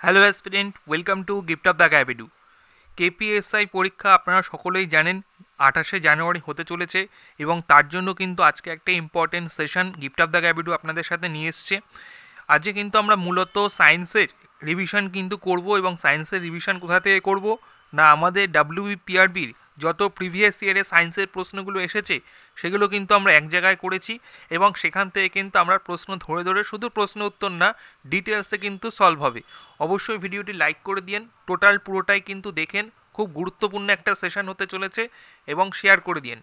Hello aspirant, welcome to gift of the গ্যাবিডু। KPSI পরীক্ষা আপনারা সকলেই জানেন 28শে জানুয়ারি হতে চলেছে এবং তার জন্য কিন্তু আজকে একটা important session gift of the গ্যাবিডু আপনাদের সাথে নিয়ে এসছে। আজকে কিন্তু আমরা মূলত সায়েন্সের রিভিশন কিন্তু করব এবং সায়েন্সের রিভিশন কোথা থেকে করব না, আমাদের ডাব্লিউপিআরবির যত প্রিভিয়াস ইয়ারে সায়েন্সের প্রশ্নগুলো এসেছে সেগুলো কিন্তু আমরা এক জায়গায় করেছি এবং সেখান থেকে কিন্তু আমরা প্রশ্ন ধরে ধরে শুধু প্রশ্ন উত্তর না, ডিটেলসে কিন্তু সলভ হবে। অবশ্যই ভিডিওটি লাইক করে দিন, টোটাল পুরোটাই কিন্তু দেখেন, খুব গুরুত্বপূর্ণ একটা সেশন হতে চলেছে এবং শেয়ার করে দিন।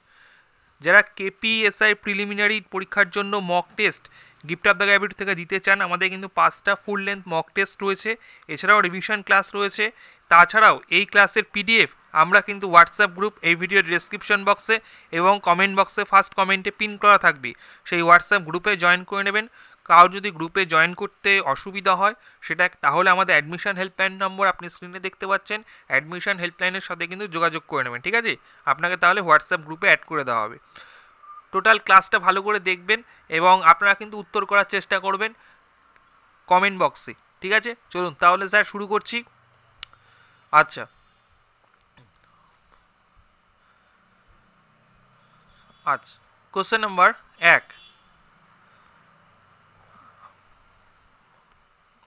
যারা কেপিএসআই প্রিলিমিনারি পরীক্ষার জন্য mock test gift of the গ্যাবিট থেকে দিতে চান, আমাদের কিন্তু 5টা ফুল লেন্থ মক টেস্ট রয়েছে, এছাড়াও রিভিশন ক্লাস রয়েছে। তাছাড়াও এই ক্লাসের পিডিএফ আমরা কিন্তু হোয়াটসঅ্যাপ গ্রুপ এই ভিডিওর ডেসক্রিপশন বক্সে এবং কমেন্ট বক্সে ফার্স্ট কমেন্টে পিন করা থাকবে, সেই হোয়াটসঅ্যাপ গ্রুপে জয়েন করে নেবেন। কারো যদি গ্রুপে জয়েন করতে অসুবিধা হয় সেটা তাহলে আমাদের অ্যাডমিশন হেল্পলাইন নম্বর আপনি স্ক্রিনে দেখতে পাচ্ছেন, অ্যাডমিশন হেল্পলাইনের সাথে কিন্তু যোগাযোগ করে নেবেন, ঠিক আছে? আপনাকে তাহলে হোয়াটসঅ্যাপ গ্রুপে অ্যাড করে দেওয়া হবে। টোটাল ক্লাসটা ভালো করে দেখবেন এবং আপনারা কিন্তু উত্তর করার চেষ্টা করবেন কমেন্ট বক্সে, ঠিক আছে? চলুন তাহলে স্যার শুরু করছি। আচ্ছা, আচ্ছা, কোশ্চেন নাম্বার 1।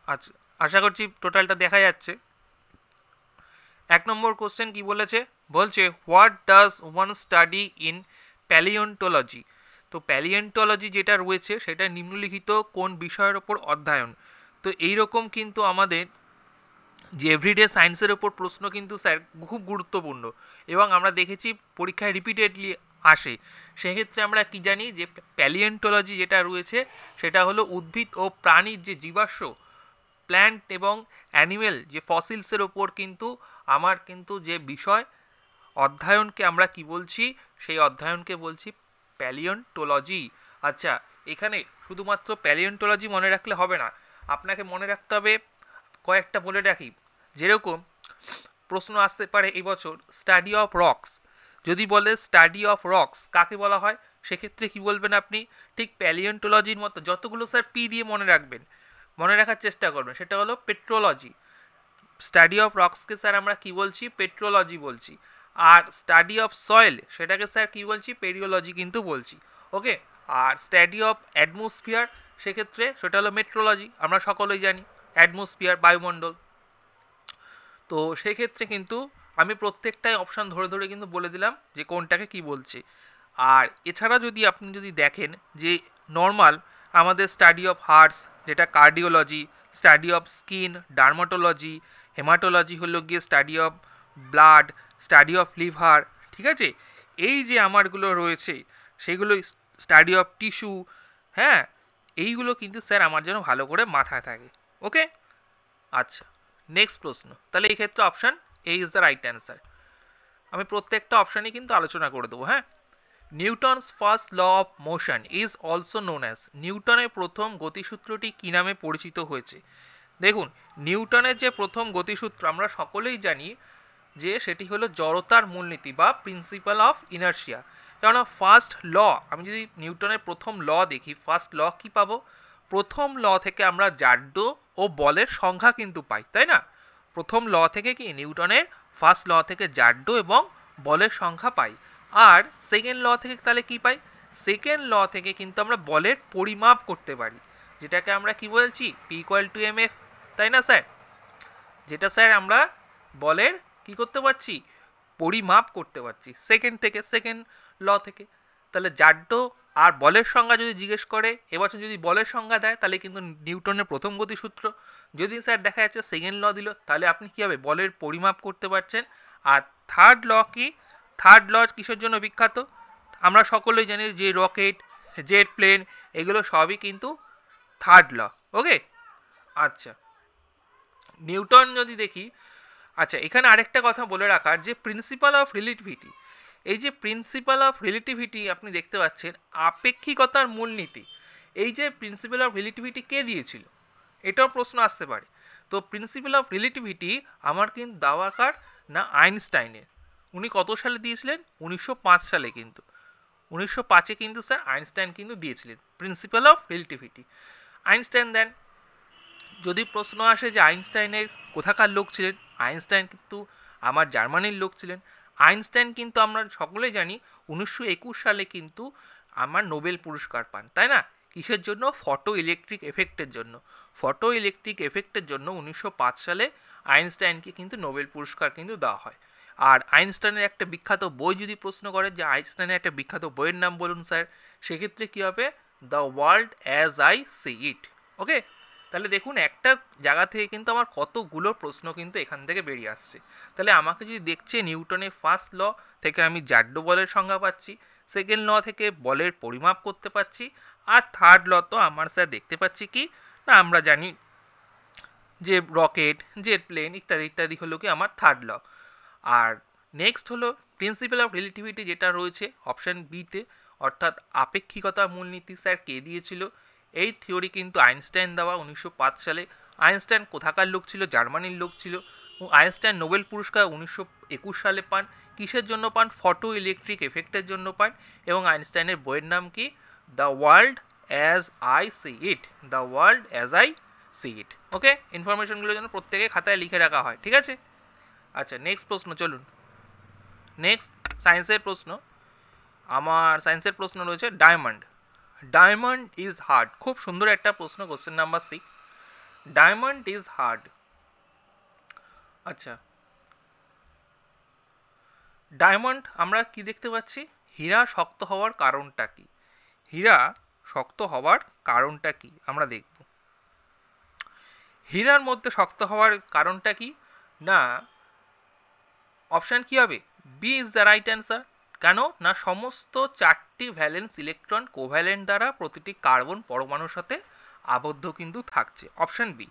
আচ্ছা, আশা করছি টোটালটা দেখা যাচ্ছে। 1 নম্বর কোশ্চেন কি বলেছে? বলছে what does one study in palaeontology. তো প্যালিওন্টোলজি যেটা রয়েছে সেটা নিম্নলিখিত কোন বিষয়ের ওপর অধ্যয়ন। তো এইরকম কিন্তু আমাদের যে এভরিডে সায়েন্সের ওপর প্রশ্ন কিন্তু স্যার খুব গুরুত্বপূর্ণ এবং আমরা দেখেছি পরীক্ষায় রিপিটেডলি আসে। সেক্ষেত্রে আমরা কি জানি যে প্যালিওন্টোলজি যেটা রয়েছে সেটা হলো উদ্ভিদ ও প্রাণীর যে জীবাশ্ম, প্ল্যান্ট এবং অ্যানিমেল যে ফসিলসের ওপর কিন্তু আমার কিন্তু যে বিষয় অধ্যয়নকে আমরা কি বলছি, সেই অধ্যয়নকে বলছি প্যালিওন্টোলজি। আচ্ছা, এখানে শুধুমাত্র প্যালিওন্টোলজি মনে রাখলে হবে না, আপনাকে মনে রাখতে হবে কয়েকটা বলে রাখি। যেরকম প্রশ্ন আসতে পারে এই বছর স্টাডি অফ রক্স, যদি বলে স্টাডি অফ রক্স কাকে বলা হয়, সেক্ষেত্রে কি বলবেন আপনি? ঠিক প্যালিওন্টোলজির মতো যতগুলো স্যার পি দিয়ে মনে রাখবেন, মনে রাখার চেষ্টা করবেন, সেটা হলো পেট্রোলজি। স্টাডি অফ রক্সকে স্যার আমরা কি বলছি? পেট্রোলজি বলছি। আর স্টাডি অফ সয়েল সেটাকে স্যার কি বলছি? পেরিওলজি কিন্তু বলছি। ওকে। আর স্টাডি অফ অ্যাটমসফিয়ার সেক্ষেত্রে সেটা হলো মেট্রোলজি, আমরা সকলেই জানি অ্যাটমসফিয়ার বায়ুমণ্ডল। তো সেক্ষেত্রে কিন্তু আমি প্রত্যেকটাই অপশান ধরে ধরে কিন্তু বলে দিলাম যে কোনটাকে কি বলছে। আর এছাড়া যদি আপনি যদি দেখেন যে নর্মাল আমাদের স্টাডি অফ হার্টস যেটা cardiology, study of skin dermatology, haematology হলো গিয়ে study of blood, study of liver, ঠিক আছে? এই যে আমারগুলো রয়েছে সেগুলো স্টাডি অফ টিস্যু, হ্যাঁ, এইগুলো কিন্তু স্যার আমার যেন ভালো করে মাথায় থাকে। ওকে। আচ্ছা, নেক্সট প্রশ্ন। তাহলে এই ক্ষেত্রে option A is the right answer. আমি প্রত্যেকটা অপশানই কিন্তু আলোচনা করে দেবো, হ্যাঁ। Newton's first law of motion is also known as, নিউটনের প্রথম গতিসূত্রটি কী নামে পরিচিত হয়েছে? দেখুন, নিউটনের যে প্রথম গতিসূত্র আমরা সকলেই জানি যে সেটি হলো জড়তার মূলনীতি বা প্রিন্সিপাল অফ ইনার্শিয়া। কেননা ফার্স্ট ল, আমি যদি নিউটনের প্রথম ল দেখি, ফার্স্ট ল কি পাবো? প্রথম ল থেকে আমরা জাড্য ও বলের সংখ্যা কিন্তু পাই, তাই না? প্রথম ল থেকে কি নিউটনের ফার্স্ট ল থেকে জাড্য এবং বলের সংখ্যা পাই। আর সেকেন্ড ল থেকে তাহলে কি পাই? সেকেন্ড ল থেকে কিন্তু আমরা বলের পরিমাপ করতে পারি, যেটাকে আমরা কি বলছি? P equal to M F, তাই না স্যার? যেটা স্যার আমরা বলের কি করতে পারছি? পরিমাপ করতে পারছি সেকেন্ড থেকে, সেকেন্ড ল থেকে। তাহলে জাড্য আর বলের সংজ্ঞা যদি জিজ্ঞেস করে এবছর, যদি বলের সংজ্ঞা দেয় তাহলে কিন্তু নিউটনের প্রথম গতিসূত্র, যদি স্যার দেখা যাচ্ছে সেকেন্ড ল দিল তাহলে আপনি কী হবে? বলের পরিমাপ করতে পারছেন। আর থার্ড ল কি? থার্ড ল কিসের জন্য বিখ্যাত? আমরা সকলেই জানি যে রকেট, জেট প্লেন, এগুলো সবই কিন্তু থার্ড ল। ওকে। আচ্ছা, নিউটন যদি দেখি, আচ্ছা এখানে আরেকটা কথা বলে রাখার যে প্রিন্সিপাল অফ রিলেটিভিটি, এই যে প্রিন্সিপাল অফ রিলেটিভিটি আপনি দেখতে পাচ্ছেন আপেক্ষিকতার মূলনীতি, এই যে প্রিন্সিপাল অফ রিলেটিভিটি কে দিয়েছিল? এটাও প্রশ্ন আসতে পারে। তো প্রিন্সিপাল অফ রিলেটিভিটি আমার কিন্তু দাওয়াকার না আইনস্টাইনের। উনি কত সালে দিয়েছিলেন? 1905 সালে কিন্তু। 1905-এ কিন্তু স্যার আইনস্টাইন কিন্তু দিয়েছিলেন প্রিন্সিপাল অফ রিলেটিভিটি। আইনস্টাইন দেন যদি প্রশ্ন আসে যে আইনস্টাইনের কোথাকার লোক ছিলেন, আইনস্টাইন কিন্তু আমার জার্মানির লোক ছিলেন। আইনস্টাইন কিন্তু আমরা সকলেই জানি 1921 সালে কিন্তু আমার নোবেল পুরস্কার পান, তাই না? কিসের জন্য? ফটো ইলেকট্রিক এফেক্টের জন্য। ফটো ইলেকট্রিক এফেক্টের জন্য 1905 সালে আইনস্টাইনকে কিন্তু নোবেল পুরস্কার কিন্তু দেওয়া হয়। আর আইনস্টাইনের একটা বিখ্যাত বই যদি প্রশ্ন করে যে আইনস্টাইনের একটা বিখ্যাত বইয়ের নাম বলুন স্যার, সেক্ষেত্রে কী হবে? The world as I see it. Okay, তাহলে দেখুন একটা জায়গা থেকে কিন্তু আমার কতগুলো প্রশ্ন কিন্তু এখান থেকে বেরিয়ে আসছে। তাহলে আমাকে যদি দেখছে নিউটনের ফার্স্ট ল থেকে আমি জাড্ডো বলের সংজ্ঞা পাচ্ছি, সেকেন্ড ল থেকে বলের পরিমাপ করতে পারছি, আর থার্ড ল তো আমার স্যার দেখতে পাচ্ছি কি না, আমরা জানি যে রকেট, জেট প্লেন ইত্যাদি ইত্যাদি হলো কি আমার থার্ড ল। আর নেক্সট হলো প্রিন্সিপাল অফ রিলেটিভিটি, যেটা রয়েছে অপশান বিতে, অর্থাৎ আপেক্ষিকতার মূলনীতি স্যার কে দিয়েছিল? এই থিওরি কিন্তু আইনস্টাইন দেওয়া 1905 সালে। আইনস্টাইন কোথাকার লোক ছিল? জার্মানির লোক ছিল। আইনস্টাইন নোবেল পুরস্কার 1921 সালে পান। কিসের জন্য পান? ফটো ইলেকট্রিক এফেক্টের জন্য পান। এবং আইনস্টাইনের বইয়ের নাম কি? The world as I see it. The world as I see it. Okay, ইনফরমেশনগুলো যেন প্রত্যেকে খাতায় লিখে রাখা হয়, ঠিক আছে? আচ্ছা, নেক্সট প্রশ্ন চলুন। নেক্সট সায়েন্সের প্রশ্ন, আমার সায়েন্সের প্রশ্ন রয়েছে ডায়মন্ড। Diamond is hard. খুব সুন্দর একটা প্রশ্ন, question number 6। Diamond is hard. আচ্ছা, ডায়মন্ড আমরা কি দেখতে পাচ্ছি? হীরা শক্ত হওয়ার কারণটা কি? হীরা শক্ত হওয়ার কারণটা কি আমরা দেখব। হীরার মধ্যে শক্ত হওয়ার কারণটা কি না, অপশান কি হবে? B is the right answer. কেন না, সমস্ত 4টি ভ্যালেন্স ইলেকট্রন কোভ্যালেন্ট দ্বারা প্রতিটি কার্বন পরমাণুর সাথে আবদ্ধ কিন্তু থাকছে, অপশান বি।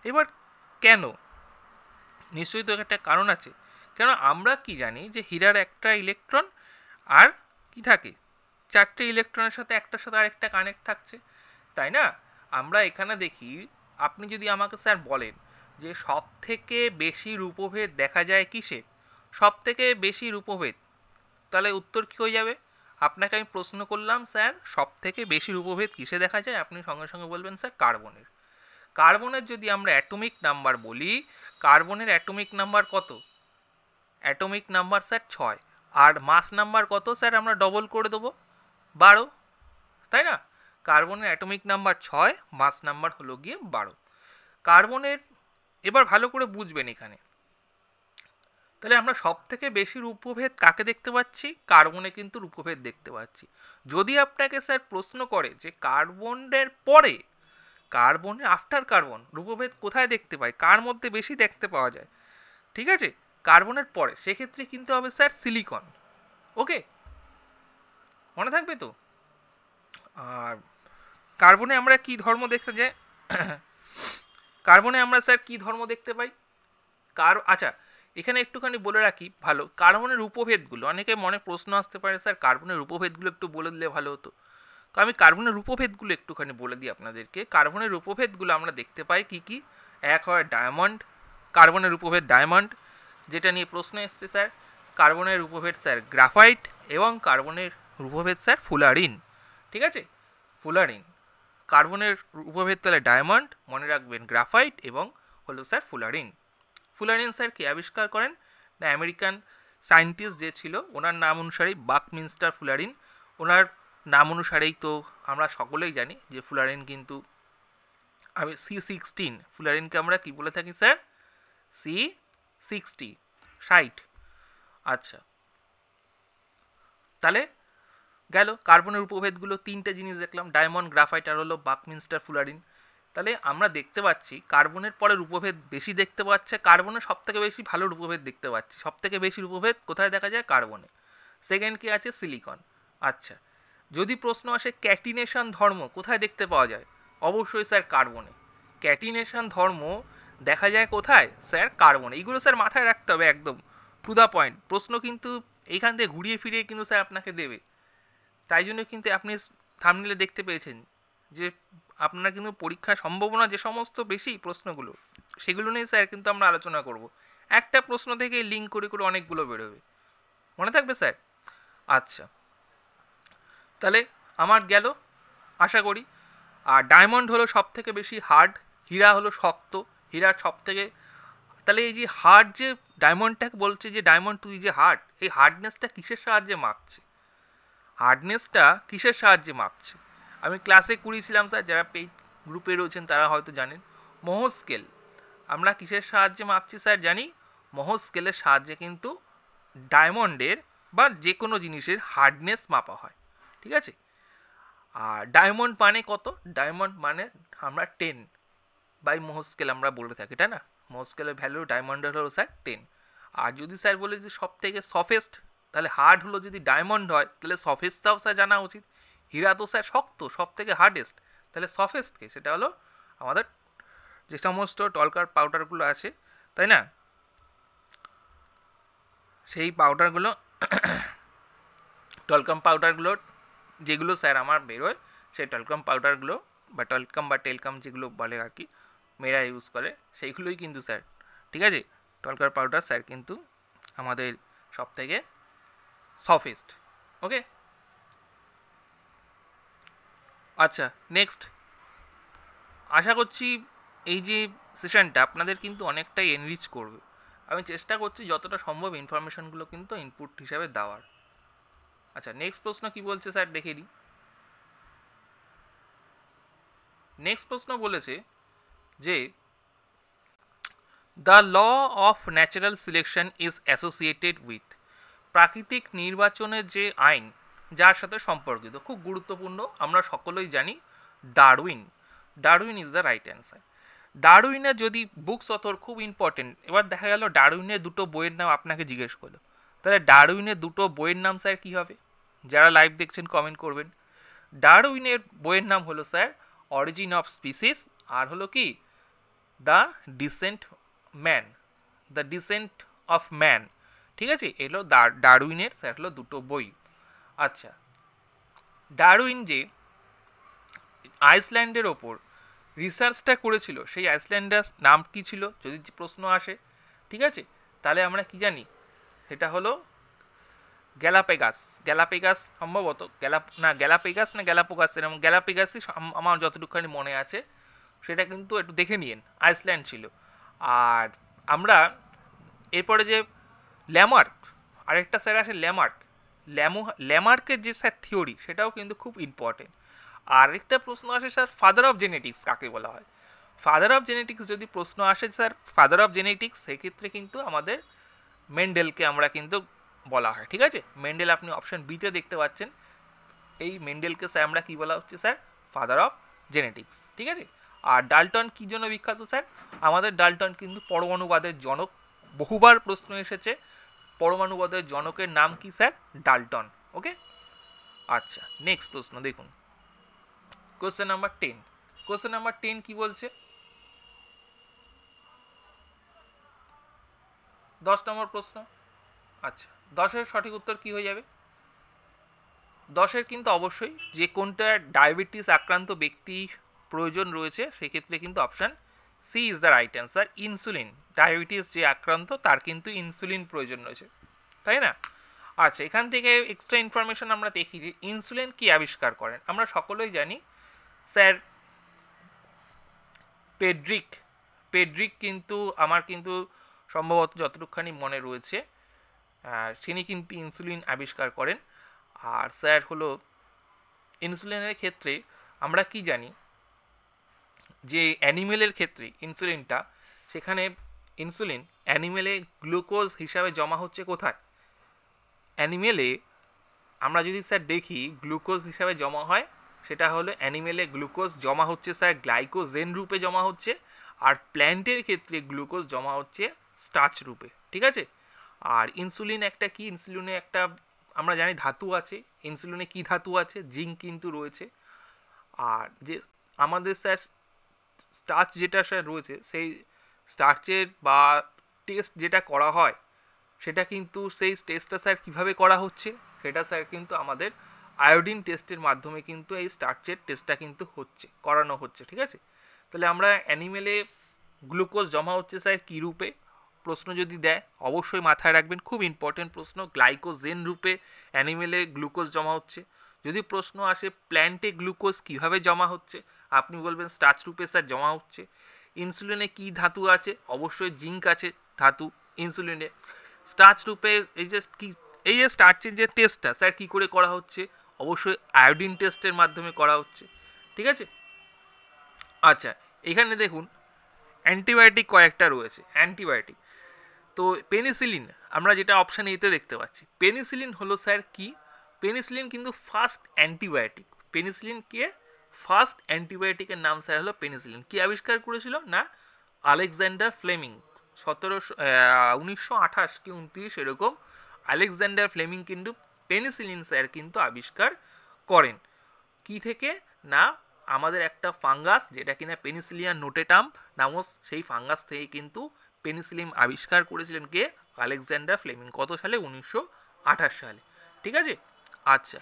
এবার কেন? নিশ্চয়ই তো একটা কারণ আছে। কেন আমরা কি জানি যে হীরার একটা ইলেকট্রন আর কি থাকে, 4টে ইলেকট্রনের সাথে একটার সাথে আরেকটা কানেক্ট থাকছে, তাই না? আমরা এখানে দেখি, আপনি যদি আমাকে স্যার বলেন যে সব থেকে বেশি রূপভেদ দেখা যায় কিসে, সব থেকে বেশি রূপভেদ, তাহলে উত্তর কী হয়ে যাবে? আপনাকে আমি প্রশ্ন করলাম স্যার সব থেকে বেশি রূপভেদ কিসে দেখা যায়, আপনি সঙ্গে সঙ্গে বলবেন স্যার কার্বনের। কার্বনের যদি আমরা অ্যাটমিক নাম্বার বলি, কার্বনের অ্যাটমিক নাম্বার কত? Atomic number sir 6। আর মাস নাম্বার কত স্যার? আমরা ডবল করে দেবো, 12, তাই না? কার্বনের অ্যাটমিক নাম্বার 6, মাস নাম্বার হলো গিয়ে 12। কার্বনের, এবার ভালো করে বুঝবেন এখানে, তাহলে আমরা সব থেকে বেশি রূপভেদ কাকে দেখতে পাচ্ছি? কার্বনে কিন্তু রূপভেদ দেখতে পাচ্ছি। যদি আপনাকে স্যার প্রশ্ন করে যে কার্বনের পরে, কার্বনের আফটার কার্বন রূপভেদ কোথায় দেখতে পাই, কার মধ্যে বেশি দেখতে পাওয়া যায়, ঠিক আছে, কার্বনের পরে, সেক্ষেত্রে কিন্তু হবে স্যার সিলিকন। ওকে, মনে থাকবে তো? আর কার্বনে আমরা কি ধর্ম দেখতে যাই? কার্বনে আমরা স্যার কি ধর্ম দেখতে পাই? আচ্ছা, এখানে একটুখানি বলে রাখি ভালো, কার্বনের উপভেদগুলো, অনেকে মনে প্রশ্ন আসতে পারে স্যার কার্বনের উপভেদগুলো একটু বলে দিলে ভালো হতো। তো আমি কার্বনের উপভেদগুলো একটুখানি বলে দিই আপনাদেরকে। কার্বনের উপভেদগুলো আমরা দেখতে পাই কি কি? এক হয় ডায়মন্ড, কার্বনের উপভেদ ডায়মন্ড, যেটা নিয়ে প্রশ্ন এসছে স্যার। কার্বনের উপভেদ স্যার গ্রাফাইট, এবং কার্বনের উপভেদ স্যার ফুলারিন, ঠিক আছে? ফুলারিন। কার্বনের উপভেদ তাহলে ডায়মন্ড, মনে রাখবেন গ্রাফাইট, এবং হলো স্যার ফুলারিন। ফুলারিন স্যার কে আবিষ্কার করেন? না, আমেরিকান সায়েন্টিস্ট যে ছিল ওনার নাম অনুসারেই, বাকমিনস্টার ফুলারিন, ওনার নাম অনুসারেই তো আমরা সকলেই জানি যে ফুলারিন কিন্তু C16, ফুলারিনকে আমরা কি বলে থাকি স্যার? C60, 60। আচ্ছা, তাহলে গেল কার্বনের উপভেদগুলো, 3টে জিনিস দেখলাম, ডায়মন্ড, গ্রাফাইট আর হলো বাকমিনস্টার ফুলারিন। তাহলে আমরা দেখতে পাচ্ছি কার্বনের পরে রূপভেদ বেশি দেখতে পাচ্ছে, কার্বনের সব থেকে বেশি ভালো রূপভেদ দেখতে পাচ্ছি। সব থেকে বেশি রূপভেদ কোথায় দেখা যায়? কার্বনে। সেকেন্ড কি আছে? সিলিকন। আচ্ছা, যদি প্রশ্ন আসে ক্যাটিনেশন ধর্ম কোথায় দেখতে পাওয়া যায়, অবশ্যই স্যার কার্বনে। ক্যাটিনেশন ধর্ম দেখা যায় কোথায় স্যার? কার্বনে। এইগুলো স্যার মাথায় রাখতে হবে একদম টু দ্য পয়েন্ট। প্রশ্ন কিন্তু এইখান থেকে ঘুরিয়ে ফিরিয়ে কিন্তু স্যার আপনাকে দেবে। তাই জন্য কিন্তু আপনি থাম্বনেলে দেখতে পেয়েছেন যে আপনার কিন্তু পরীক্ষার সম্ভাবনা যে সমস্ত বেশি প্রশ্নগুলো, সেগুলো নিয়ে স্যার কিন্তু আমরা আলোচনা করব। একটা প্রশ্ন থেকে লিঙ্ক করে করে অনেকগুলো বেরোবে, মনে থাকবে স্যার? আচ্ছা, তাহলে আমার গেল আশা করি। আর ডায়মন্ড হলো সব থেকে বেশি হার্ড, হীরা হলো শক্ত, হীরার সব থেকে, তাহলে এই যে হার্ড যে ডায়মন্ডটাকে বলছে যে ডায়মন্ড তুই যে হার্ড, এই হার্ডনেসটা কিসের সাহায্যে মাপছে? হার্ডনেসটা কিসের সাহায্যে মাপছে? আমি ক্লাসে করিয়েছিলাম স্যার, যারা পেইড গ্রুপে রয়েছেন তারা হয়তো জানেন, মোহ স্কেল। আমরা কিসের সাহায্যে মাপছি স্যার জানি? মোহ স্কেলের সাহায্যে কিন্তু ডায়মন্ডের বা যে কোনো জিনিসের হার্ডনেস মাপা হয়, ঠিক আছে? আর ডায়মন্ড মানে কত? ডায়মন্ড মানে আমরা 10 বাই মোহ স্কেল আমরা বলে থাকি, তাই না? মোহ স্কেলের ভ্যালু ডায়মন্ডের হলো স্যার 10। আর যদি স্যার বলে যে সব থেকে সফেস্ট, তাহলে হার্ড হলো যদি ডায়মন্ড হয়, তাহলে সফেস্টটাও স্যার জানা উচিত। হীরা তো স্যার শক্ত, সব থেকে হার্ডেস্ট, তাহলে সফেস্টকে সেটা হলো আমাদের যে সমস্ত টলকার পাউডারগুলো আছে, তাই না, সেই পাউডারগুলো টলকাম পাউডারগুলো যেগুলো স্যার আমার বেরোয়, সেই টলকাম পাউডারগুলো বা টলকাম বা টেলকাম যেগুলো বলে আর কি, মেয়েরা ইউজ করে, সেইগুলোই কিন্তু স্যার, ঠিক আছে, টলকার পাউডার স্যার কিন্তু আমাদের সব থেকে সফেস্ট। ওকে, আচ্ছা নেক্সট, আশা করছি এই যে সেশনটা আপনাদের কিন্তু অনেকটাই এনরিচ করবে। আমি চেষ্টা করছি যতটা সম্ভব ইনফরমেশনগুলো কিন্তু ইনপুট হিসাবে দেওয়ার। আচ্ছা নেক্সট প্রশ্ন কি বলছে স্যার দেখে দিই। নেক্সট প্রশ্ন বলেছে যে the law of natural selection is associated with, প্রাকৃতিক নির্বাচনের যে আইন যার সাথে সম্পর্কিত, খুব গুরুত্বপূর্ণ, আমরা সকলেই জানি Darwin. Darwin is the right answer. ডারউইনের যদি বুকস অথর খুব ইম্পর্টেন্ট, এবার দেখা গেল ডারউইনের দুটো বইয়ের নাম আপনাকে জিজ্ঞেস করলো, তাহলে ডারউইনের দুটো বইয়ের নাম স্যার কী হবে? যারা লাইভ দেখছেন কমেন্ট করবেন। ডারউইনের বইয়ের নাম হলো স্যার অরিজিন অফ স্পিসিস, আর হলো কি the descent man, the descent of man, ঠিক আছে? এলো ডারউইনের স্যার হলো দুটো বই। আচ্ছা, ডারউইন যে আইসল্যান্ডের ওপর রিসার্চটা করেছিল, সেই আইসল্যান্ডের নাম কি ছিল যদি প্রশ্ন আসে, ঠিক আছে? তাহলে আমরা কি জানি, সেটা হলো গ্যালাপেগাস। গ্যালাপেগাস সম্ভবত গ্যালাপেগাস না গ্যালাপোগাস, এরকম গ্যালাপেগাসই আমার যতটুকুখানি মনে আছে, সেটা কিন্তু একটু দেখে নিন, আইসল্যান্ড ছিল। আর আমরা এরপরে যে ল্যামার্ক, আরেকটা স্যার আছে ল্যামার্ক, ল্যামার্কের যে স্যার থিওরি, সেটাও কিন্তু খুব ইম্পর্টেন্ট। আরেকটা প্রশ্ন আসে স্যার ফাদার অফ জেনেটিক্স কাকে বলা হয়? ফাদার অফ জেনেটিক্স যদি প্রশ্ন আসে স্যার, ফাদার অফ জেনেটিক্স, সেক্ষেত্রে কিন্তু আমাদের মেন্ডেলকে আমরা কিন্তু বলা হয়, ঠিক আছে? মেন্ডেল আপনি অপশন বিতে দেখতে পাচ্ছেন, এই মেন্ডেলকে স্যার আমরা কি বলা হচ্ছে স্যার? ফাদার অফ জেনেটিক্স, ঠিক আছে? আর ডাল্টন কি জন্য বিখ্যাত স্যার? আমাদের ডাল্টন কিন্তু পরমাণুবাদের জনক, বহুবার প্রশ্ন এসেছে, পরমাণুবাদের জনকের নাম কি স্যার? ডাল্টন। ওকে, আচ্ছা নেক্সট প্রশ্ন দেখুন, কোশ্চেন নাম্বার 10। কোশ্চেন নাম্বার 10 কি বলছে? 10 নম্বর প্রশ্ন। আচ্ছা, 10-এর সঠিক উত্তর কি হয়ে যাবে? 10-এর কিন্তু অবশ্যই যে কোনটা ডায়াবেটিস আক্রান্ত ব্যক্তি প্রয়োজন রয়েছে, সেক্ষেত্রে কিন্তু option C is the right answer, insulin. Diabetes যে আক্রান্ত তার কিন্তু ইনসুলিন প্রয়োজন রয়েছে, তাই না? আচ্ছা, এখান থেকে এক্সট্রা ইনফরমেশন আমরা দেখি যে ইনসুলিন কি আবিষ্কার করেন। আমরা সকলেই জানি স্যার পেড্রিক। পেড্রিক কিন্তু আমার কিন্তু সম্ভবত যতটুকুখানি মনে রয়েছে, তিনি কিন্তু ইনসুলিন আবিষ্কার করেন। আর স্যার হলো ইনসুলিনের ক্ষেত্রে আমরা কি জানি যে অ্যানিমেলের ক্ষেত্রে ইনসুলিনটা, সেখানে ইনসুলিন অ্যানিমেলে গ্লুকোজ হিসাবে জমা হচ্ছে কোথায়? অ্যানিমেলে আমরা যদি স্যার দেখি গ্লুকোজ হিসাবে জমা হয়, সেটা হলো অ্যানিমেলে গ্লুকোজ জমা হচ্ছে স্যার গ্লাইকোজেন রূপে জমা হচ্ছে, আর প্ল্যান্টের ক্ষেত্রে গ্লুকোজ জমা হচ্ছে স্টার্চ রূপে, ঠিক আছে? আর ইনসুলিন একটা কি, ইনসুলিনে একটা আমরা জানি ধাতু আছে, ইনসুলিনে কি ধাতু আছে? জিঙ্ক কিন্তু রয়েছে। আর যে আমাদের স্যার স্টার্চ যেটা স্যার রয়েছে, সেই স্টার্চের বা টেস্ট যেটা করা হয়, সেটা কিন্তু সেই টেস্টটা স্যার কীভাবে করা হচ্ছে? সেটা স্যার কিন্তু আমাদের আয়োডিন টেস্টের মাধ্যমে কিন্তু এই স্টার্চের টেস্টটা কিন্তু করানো হচ্ছে, ঠিক আছে? তাহলে আমরা অ্যানিমেলে গ্লুকোজ জমা হচ্ছে স্যার কী রূপে? প্রশ্ন যদি দেয় অবশ্যই মাথায় রাখবেন, খুব ইম্পর্টেন্ট প্রশ্ন, গ্লাইকোজেন রূপে অ্যানিমেলে গ্লুকোজ জমা হচ্ছে। যদি প্রশ্ন আসে প্ল্যান্টে গ্লুকোজ কীভাবে জমা হচ্ছে, আপনি বলবেন স্টার্চ রূপে স্যার জমা হচ্ছে। ইনসুলিনে কি ধাতু আছে? অবশ্যই জিঙ্ক আছে ধাতু ইনসুলিনে। স্টার্চ রূপে এই যে স্টার্চের যে টেস্টটা স্যার কি করে করা হচ্ছে? অবশ্যই আয়োডিন টেস্টের মাধ্যমে করা হচ্ছে, ঠিক আছে? আচ্ছা, এখানে দেখুন অ্যান্টিবায়োটিক কয়েকটা রয়েছে। অ্যান্টিবায়োটিক তো পেনিসিলিন আমরা যেটা অপশান এতে দেখতে পাচ্ছি, পেনিসিলিন হলো স্যার কি? পেনিসিলিন কিন্তু ফার্স্ট অ্যান্টিবায়োটিক। পেনিসিলিন কে? ফার্স্ট অ্যান্টিবায়োটিকের নাম স্যার হলো পেনিসিলিন। কি আবিষ্কার করেছিল? না আলেকজান্ডার ফ্লেমিং 1928 কি 29 এরকম আলেকজান্ডার ফ্লেমিং কিন্তু পেনিসিলিন স্যার কিন্তু আবিষ্কার করেন। কি থেকে? না আমাদের একটা ফাঙ্গাস যেটা কিনা পেনিসিলিয়া নোটেটাম নামক সেই ফাঙ্গাস থেকে কিন্তু পেনিসিলিন আবিষ্কার করেছিলেন কে? Alexander Fleming. কত সালে? 1928 সালে, ঠিক আছে? আচ্ছা,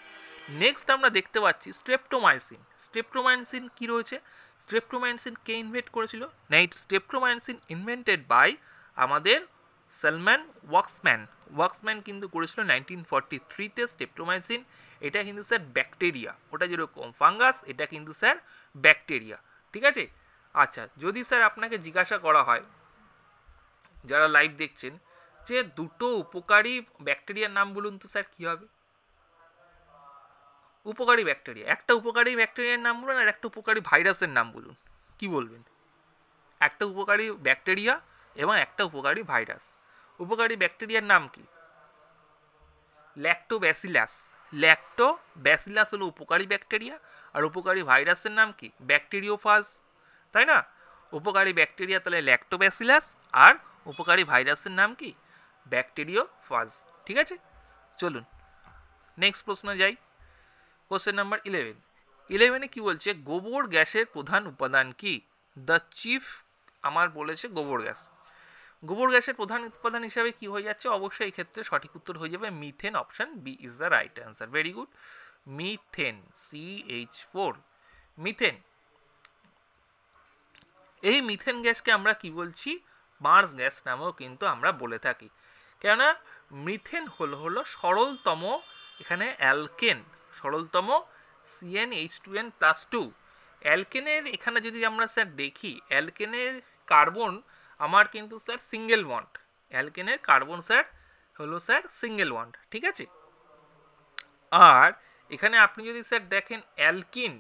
নেক্সট আমরা দেখতে পাচ্ছি স্ট্রেপ্টোমাইসিন। স্ট্রেপ্টোমাইসিন কি রয়েছে? স্ট্রেপ্টোমাইসিন কে ইনভেন্ট করেছিল? না স্ট্রেপ্টোমাইসিন ইনভেন্টেড বাই আমাদের সালমান ওয়াক্সম্যান। ওয়াক্সম্যান কিন্তু করেছিল 1943-তে স্ট্রেপ্টোমাইসিন। এটা কিন্তু স্যার ব্যাকটেরিয়া, ওটা যেরকম ফাঙ্গাস এটা কিন্তু স্যার ব্যাকটেরিয়া, ঠিক আছে? আচ্ছা, যদি স্যার আপনাকে জিজ্ঞাসা করা হয় যারা লাইভ দেখছেন যে দুটো উপকারী ব্যাকটেরিয়ার নাম বলুন তো স্যার কি হবে? উপকারী ব্যাকটেরিয়া, একটা উপকারী ব্যাকটেরিয়ার নাম বলুন আর একটা উপকারী ভাইরাসের নাম বলুন, কি বলবেন? একটা উপকারী ব্যাকটেরিয়া এবং একটা উপকারী ভাইরাস। উপকারী ব্যাকটেরিয়ার নাম কি? ল্যাক্টোব্যাসিলাস। ল্যাক্টোব্যাসিলাস হলো উপকারী ব্যাকটেরিয়া, আর উপকারী ভাইরাসের নাম কি? ব্যাকটেরিওফাজ, তাই না? উপকারী ব্যাকটেরিয়া তাহলে ল্যাক্টোব্যাসিলাস, আর উপকারী ভাইরাসের নাম কি? ব্যাকটেরিওফাজ, ঠিক আছে? চলুন নেক্সট প্রশ্ন যাই। Question number 11। 11-এ কি বলছে? গোবর গ্যাসের প্রধান উপাদান কি? দ্য চিফ আমার বলেছে গোবর গ্যাস। গোবর গ্যাসের প্রধান উপাদান হিসাবে কি হয়ে যাচ্ছে? অবশ্যই এই ক্ষেত্রে সঠিক উত্তর হয়ে যাবে methane. Option B is the right answer. Very good, methane, CH4, methane. এই মিথেন গ্যাসকে আমরা কি বলছি? মার্স গ্যাস নামেও কিন্তু আমরা বলে থাকি। কেননা মিথেন হলো সরলতম এখানে অ্যালকেন, সরলতম CnH2n+2। অ্যালকেনের এখানে যদি আমরা স্যার দেখি, অ্যালকেনের কার্বন আমার কিন্তু স্যার সিঙ্গেল বন্ড। অ্যালকেনের কার্বন স্যার হলো স্যার সিঙ্গেল বন্ড, ঠিক আছে? আর এখানে আপনি যদি স্যার দেখেন অ্যালকিন,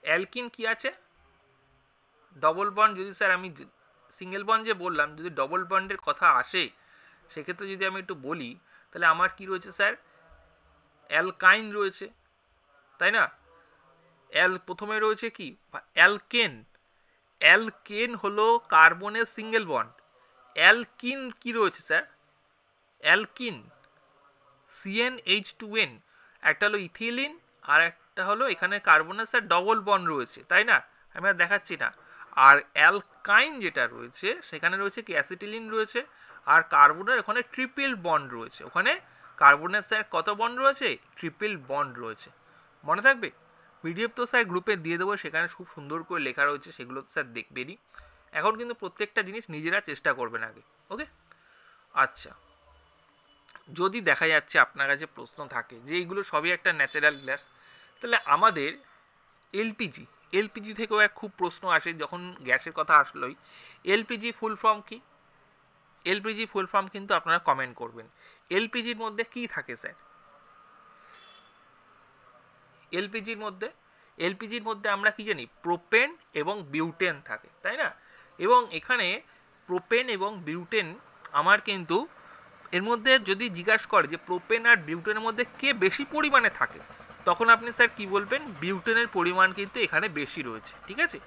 অ্যালকিন কি আছে? Double bond. যদি স্যার আমি সিঙ্গেল বন্ড যে বললাম, যদি ডবল বন্ডের কথা আসে সেক্ষেত্রে যদি আমি একটু বলি তাহলে আমার কি রয়েছে স্যার? অ্যালকাইন রয়েছে, তাই না? প্রথমে রয়েছে কি? অ্যালকেন। অ্যালকেন হলো কার্বনের সিঙ্গেল বন্ড। অ্যালকিন কি রয়েছে স্যার? অ্যালকিন CnH2n, একটা হলো ইথিলিন আর একটা হলো এখানে কার্বনের স্যার ডবল বন্ড রয়েছে, তাই না? আমি আর দেখাচ্ছি না। আর অ্যালকাইন যেটা রয়েছে সেখানে রয়েছে কি? অ্যাসিটিলিন রয়েছে, আর কার্বনের ওখানে ট্রিপল বন্ড রয়েছে। ওখানে কার্বনের স্যার কত বন্ড রয়েছে? ট্রিপল বন্ড রয়েছে। মনে থাকবে? পিডিএফ তো স্যার গ্রুপে দিয়ে দেবো, সেখানে খুব সুন্দর করে লেখা রয়েছে, সেগুলো তো স্যার দেখবেনই। এখন কিন্তু প্রত্যেকটা জিনিস নিজেরা চেষ্টা করবেন আগে, ওকে? আচ্ছা, যদি দেখা যাচ্ছে আপনার কাছে প্রশ্ন থাকে যে এইগুলো সবই একটা ন্যাচারাল গ্যাস, তাহলে আমাদের এলপিজি থেকেও এক খুব প্রশ্ন আসে যখন গ্যাসের কথা আসলোই। এলপিজি ফুল ফর্ম কি? এলপিজি ফুল ফর্ম কিন্তু আপনারা কমেন্ট করবেন। এলপিজির মধ্যে কি থাকে স্যার? এলপিজির মধ্যে আমরা কি জানি? প্রোপেন এবং বিউটেন থাকে, তাই না? এবং এখানে প্রোপেন এবং বিউটেন আমার কিন্তু এর মধ্যে যদি জিজ্ঞাসা করে যে প্রোপেন আর বিউটেনের মধ্যে কে বেশি পরিমাণে থাকে, তখন আপনি স্যার কি বলবেন? বিউটেনের পরিমাণ কিন্তু এখানে বেশি রয়েছে, ঠিক আছে?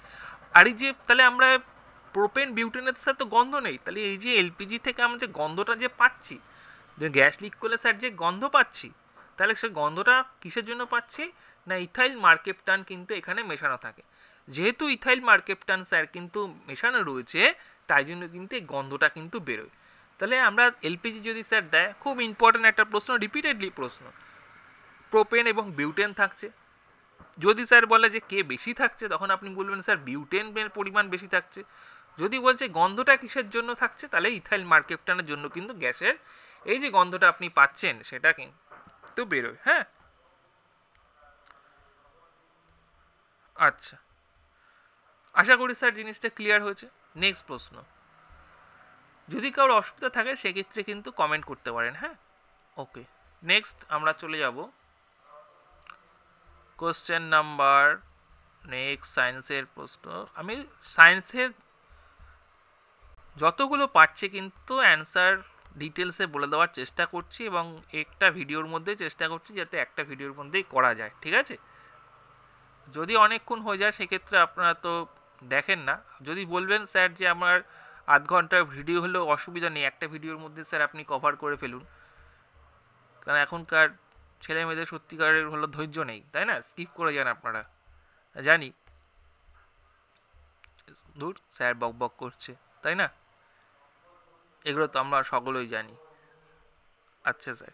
আর এই যে তাহলে আমরা প্রোপেন বিউটেনের স্যার তো গন্ধ নেই, তাহলে এই যে এলপিজি থেকে আমরা যে গন্ধটা যে পাচ্ছি, যে গ্যাস লিক করলে স্যার যে গন্ধ পাচ্ছি, তাহলে সে গন্ধটা কিসের জন্য পাচ্ছি? না ইথাইল মার্কেপটান কিন্তু এখানে মেশানো থাকে। যেহেতু ইথাইল মার্কেপটান স্যার কিন্তু মেশানো রয়েছে, তাই জন্য কিন্তু এই গন্ধটা কিন্তু বেরোয়। তাহলে আমরা এলপিজি যদি স্যার দেয়, খুব ইম্পর্টেন্ট একটা প্রশ্ন, রিপিটেডলি প্রশ্ন, প্রোপেন এবং বিউটেন থাকছে। যদি স্যার বলে যে কে বেশি থাকছে, তখন আপনি বলবেন স্যার বিউটেনের পরিমাণ বেশি থাকছে। যদি বলছে গন্ধটা কিসের জন্য থাকছে, তাহলে ইথাইল মার্কেপটানের জন্য কিন্তু গ্যাসের এই যে গন্ধটা আপনি পাচ্ছেন সেটা কিন্তু বেরোয়। হ্যাঁ, আচ্ছা, আশা করি স্যার জিনিসটা ক্লিয়ার হয়েছে। নেক্সট প্রশ্ন, যদি কারোর অসুবিধা থাকে সেক্ষেত্রে কিন্তু কমেন্ট করতে পারেন। হ্যাঁ, ওকে। নেক্সট আমরা চলে যাব কোশ্চেন নাম্বার নেক্সট সায়েন্সের প্রশ্ন। আমি সায়েন্সের যতগুলো পারছি কিন্তু অ্যান্সার ডিটেলসে বলে দেওয়ার চেষ্টা করছি, এবং একটা ভিডিওর মধ্যে চেষ্টা করছি যাতে একটা ভিডিওর মধ্যেই করা যায়, ঠিক আছে? যদি অনেকক্ষণ হয়ে যায় সেক্ষেত্রে আপনারা তো দেখেন না। যদি বলবেন স্যার যে আমার আধ ঘন্টার ভিডিও হলেও অসুবিধা নেই, একটা ভিডিওর মধ্যে স্যার আপনি কভার করে ফেলুন, কারণ এখনকার ছেলে মেয়েদের সত্যিকারের হলো ধৈর্য নেই, তাই না? স্কিপ করে যান আপনারা, জানি। দূর, স্যার বক বক করছে, তাই না? এগুলো তো আমরা সকলেই জানি। আচ্ছা স্যার,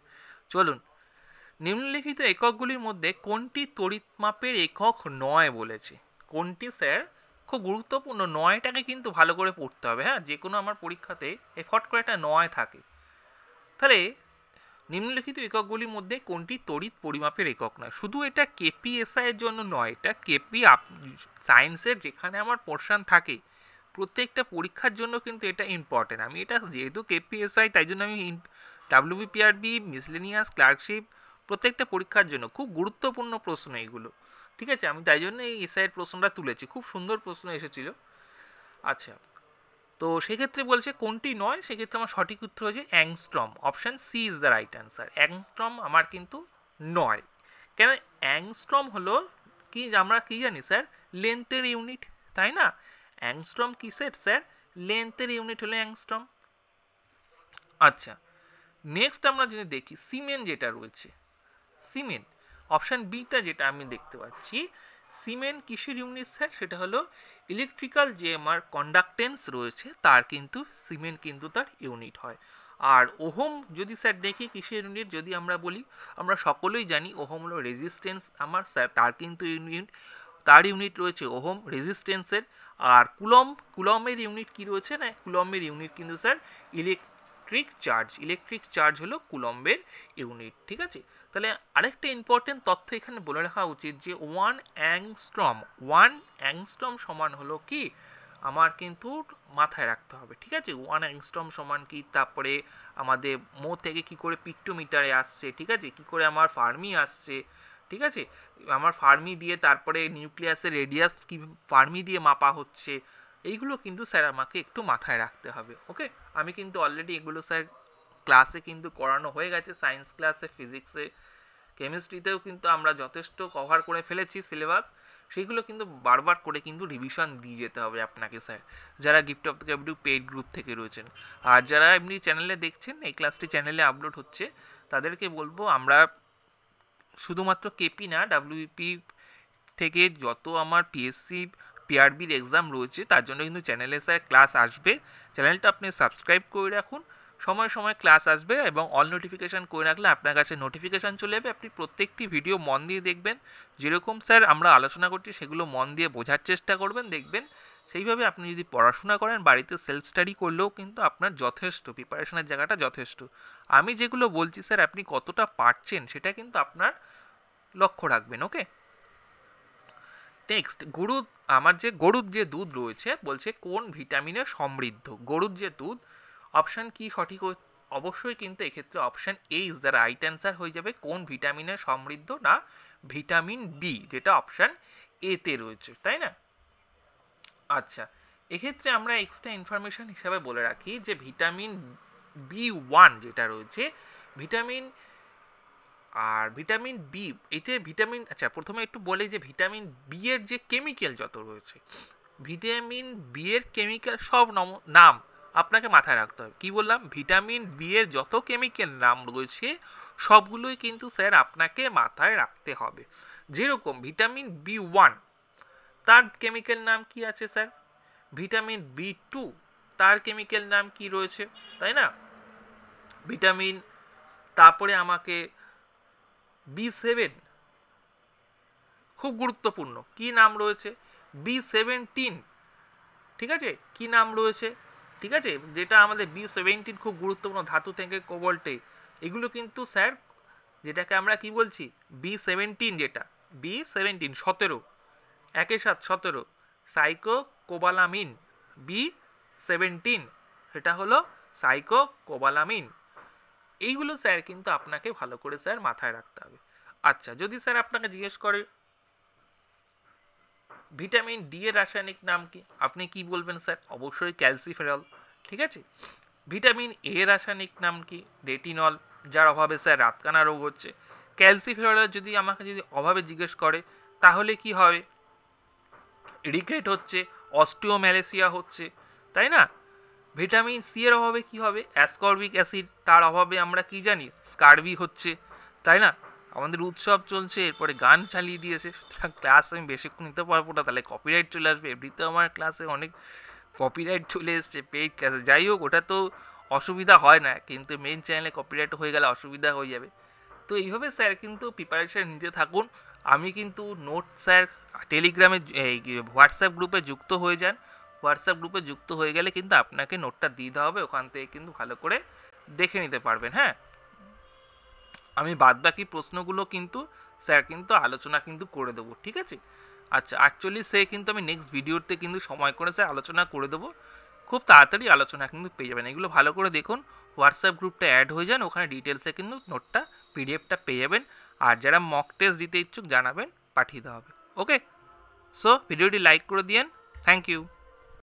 চলুন। নিম্নলিখিত এককগুলির মধ্যে কোনটি তড়িৎ মাপের একক নয় বলেছে? কোনটি স্যার? খুব গুরুত্বপূর্ণ, নয়টাকে কিন্তু ভালো করে পড়তে হবে। হ্যাঁ, যে কোনো আমার পরীক্ষাতে এফর্ট করে একটা নয় থাকে। তাহলে নিম্নলিখিত এককগুলির মধ্যে কোনটি তড়িৎ পরিমাপের একক নয়? শুধু এটা কেপিএসআই এর জন্য নয়, এটা কেপি সায়েন্সের যেখানে আমার পোর্শন থাকে প্রত্যেকটা পরীক্ষার জন্য কিন্তু এটা ইম্পর্টেন্ট। আমি এটা যেহেতু কেপিএসআই তাই জন্য আমি ডাব্লিউবিপিআরবি, মিসলেনিয়াস, ক্লার্কশিপ প্রত্যেকটা পরীক্ষার জন্য খুব গুরুত্বপূর্ণ প্রশ্ন এগুলো, ঠিক আছে? আমি তাই জন্য এই এসআইয়ের প্রশ্নটা তুলেছি, খুব সুন্দর প্রশ্ন এসেছিল। আচ্ছা, তো সেক্ষেত্রে বলছে কোনটি নয়, সেক্ষেত্রে আমার সঠিক উত্তর হচ্ছে angstrom. Option C is the right answer. Angstrom আমার কিন্তু নয়। কেন? অ্যাংস্ট্রম হলো কি, আমরা কি জানি স্যার? লেন্থের ইউনিট, তাই না? অ্যাংস্ট্রম কিসের স্যার? লেন্থের ইউনিট হলো অ্যাংস্ট্রম। আচ্ছা, নেক্সট আমরা যদি দেখি সিমেন যেটা রয়েছে, সিমেন অপশান বিটা যেটা আমি দেখতে পাচ্ছি, সিমেন কিসের ইউনিট স্যার? সেটা হলো ইলেকট্রিক্যাল যে আমার কন্ডাক্টেন্স রয়েছে তার কিন্তু সিমেন কিন্তু তার ইউনিট হয়। আর ওহম যদি স্যার দেখি কিসের ইউনিট, যদি আমরা বলি, আমরা সকলেই জানি ওহম হলো রেজিস্ট্যান্স আমার স্যার, তার কিন্তু ইউনিট, তার ইউনিট রয়েছে ওহম রেজিস্ট্যান্সের। আর কুলমের ইউনিট কি রয়েছে না? কুলমের ইউনিট কিন্তু sir electric charge, electric charge হলো কুলম্বের ইউনিট, ঠিক আছে? তাহলে আরেকটা ইম্পর্টেন্ট তথ্য এখানে বলে রাখা উচিত যে 1 অ্যাংস্ট্রম সমান হলো কি, আমার কিন্তু মাথায় রাখতে হবে, ঠিক আছে? 1 অ্যাংস্ট্রম সমান কি, তারপরে আমাদের মো থেকে কি করে পিক টু মিটারে আসছে, ঠিক আছে? কি করে আমার ফার্মি আসছে, ঠিক আছে? আমার ফার্মি দিয়ে তারপরে নিউক্লিয়াসের রেডিয়াস কি ফার্মি দিয়ে মাপা হচ্ছে, এইগুলো কিন্তু স্যার আমাকে একটু মাথায় রাখতে হবে। ওকে, আমি কিন্তু অলরেডি এগুলো স্যার ক্লাসে কিন্তু করানো হয়ে গেছে, সায়েন্স ক্লাসে, ফিজিক্সে, কেমিস্ট্রিতেও কিন্তু আমরা যথেষ্ট কভার করে ফেলেছি সিলেবাস। সেগুলো কিন্তু বারবার করে কিন্তু রিভিশন দিয়ে যেতে হবে আপনাকে স্যার, যারা gift of the captive paid group থেকে রয়েছেন। আর যারা এমনি চ্যানেলে দেখছেন, এই ক্লাসটি চ্যানেলে আপলোড হচ্ছে, তাদেরকে বলবো আমরা শুধুমাত্র কেপি না, ডাব্লিউপি থেকে যত আমার পিএসসি পিআরবির এক্সাম রয়েছে তার জন্য কিন্তু চ্যানেলে স্যার ক্লাস আসবে। চ্যানেলটা আপনি সাবস্ক্রাইব করে রাখুন, সময় সময় ক্লাস আসবে, এবং অল নোটিফিকেশান করে রাখলে আপনার কাছে নোটিফিকেশান চলে যাবে। আপনি প্রত্যেকটি ভিডিও মন দিয়ে দেখবেন, যেরকম স্যার আমরা আলোচনা করছি সেগুলো মন দিয়ে বোঝার চেষ্টা করবেন, দেখবেন সেইভাবে আপনি যদি পড়াশোনা করেন, বাড়িতে সেলফ স্টাডি করলেও কিন্তু আপনার যথেষ্ট প্রিপারেশনের জায়গাটা যথেষ্ট। আমি যেগুলো বলছি স্যার আপনি কতটা পারছেন সেটা কিন্তু আপনার লক্ষ্য রাখবেন। ওকে, নেক্সট, আমার যে গরুর যে দুধ রয়েছে বলছে কোন ভিটামিনে সমৃদ্ধ? গরুর যে দুধ, অপশান কি সঠিক? অবশ্যই কিন্তু এক্ষেত্রে option A is the right answer হয়ে যাবে। কোন ভিটামিনে সমৃদ্ধ? না, ভিটামিন বি, যেটা অপশান এ তে রয়েছে, তাই না? আচ্ছা, এক্ষেত্রে আমরা এক্সট্রা ইনফরমেশন হিসাবে বলে রাখি যে ভিটামিন বি1 যেটা রয়েছে, ভিটামিন আর ভিটামিন বি, এতে ভিটামিন, আচ্ছা প্রথমে একটু বলে যে ভিটামিন বি এর যে কেমিক্যাল যত রয়েছে, ভিটামিন বি এর কেমিক্যাল সব নাম আপনাকে মাথায় রাখতে হবে। কি বললাম? ভিটামিন বি এর যত কেমিক্যাল নাম রয়েছে সবগুলোই কিন্তু স্যার আপনাকে মাথায় রাখতে হবে। যেরকম ভিটামিন বি1, তার কেমিক্যাল নাম কি আছে স্যার? ভিটামিন বি2, তার কেমিক্যাল নাম কি রয়েছে, তাই না? ভিটামিন, তারপরে আমাকে বি7, খুব গুরুত্বপূর্ণ, কি নাম রয়েছে? বি17, ঠিক আছে? কি নাম রয়েছে? ঠিক আছে, যেটা আমাদের বি17 খুব গুরুত্বপূর্ণ, ধাতু থেকে কোবল্টে, এগুলো কিন্তু স্যার যেটাকে আমরা কি বলছি, বি17, যেটা বি17 17, 1 7 17 সাইকো কোবালামিন, বি 17, সেটা হলো সাইকোকোবালামিন। এইগুলো স্যার কিন্তু আপনাকে ভালো করে স্যার মাথায় রাখতে হবে। আচ্ছা, যদি স্যার আপনাকে জিজ্ঞেস করে ভিটামিন ডি এর রাসায়নিক নাম কি, আপনি কি বলবেন স্যার? অবশ্যই ক্যালসিফেরল। ঠিক আছে। ভিটামিন এ এর রাসায়নিক নাম কি? রেটিনল, যার অভাবে স্যার রাতকানা রোগ হচ্ছে। ক্যালসিফেরলের যদি আমাকে যদি অভাবে জিজ্ঞেস করে তাহলে কি হবে? রিকেট হচ্ছে, অস্টিওম্যালেসিয়া হচ্ছে, তাই না? ভিটামিন সি এর অভাবে কি হবে? অ্যাসকর্বিক অ্যাসিড, তার অভাবে আমরা কি জানি? স্কারবি হচ্ছে, তাই না? আমাদের উৎসব চলছে, এরপরে গান চালিয়ে দিয়েছে, সুতরাং ক্লাস আমি বেশিক্ষণ নিতে পারবো না, তাহলে কপিরাইট চলে আসবে। এমনিতেও আমার ক্লাসে অনেক কপিরাইট চলে এসছে পেইড ক্লাসে। যাই হোক, ওটা তো অসুবিধা হয় না, কিন্তু মেন চ্যানেলে কপিরাইট হয়ে গেলে অসুবিধা হয়ে যাবে। তো এইভাবে স্যার কিন্তু প্রিপারেশন নিতে থাকুন। আমি কিন্তু নোট স্যার টেলিগ্রামে এই হোয়াটসঅ্যাপ গ্রুপে যুক্ত হয়ে যান। হোয়াটসঅ্যাপ গ্রুপে যুক্ত হয়ে গেলে কিন্তু আপনাকে নোটটা দিয়ে দেওয়া হবে, ওখান থেকে কিন্তু ভালো করে দেখে নিতে পারবেন। হ্যাঁ, আমি বাদবাকি প্রশ্নগুলো কিন্তু স্যার কিন্তু আলোচনা কিন্তু করে দেবো, ঠিক আছে? আচ্ছা, অ্যাকচুয়ালি সে কিন্তু আমি নেক্সট ভিডিওতে কিন্তু সময় করে স্যার আলোচনা করে দেবো। খুব তাড়াতাড়ি আলোচনা কিন্তু পেয়ে যাবেন। এগুলো ভালো করে দেখুন, হোয়াটসঅ্যাপ গ্রুপটা অ্যাড হয়ে যান, ওখানে ডিটেলসে কিন্তু নোটটা পিডিএফটা পেয়ে যাবেন। আর যারা মক টেস্ট দিতে ইচ্ছুক জানাবেন, পাঠিয়ে দেওয়া হবে। ওকে, সো ভিডিওটি লাইক করে দিয়েন। Thank you.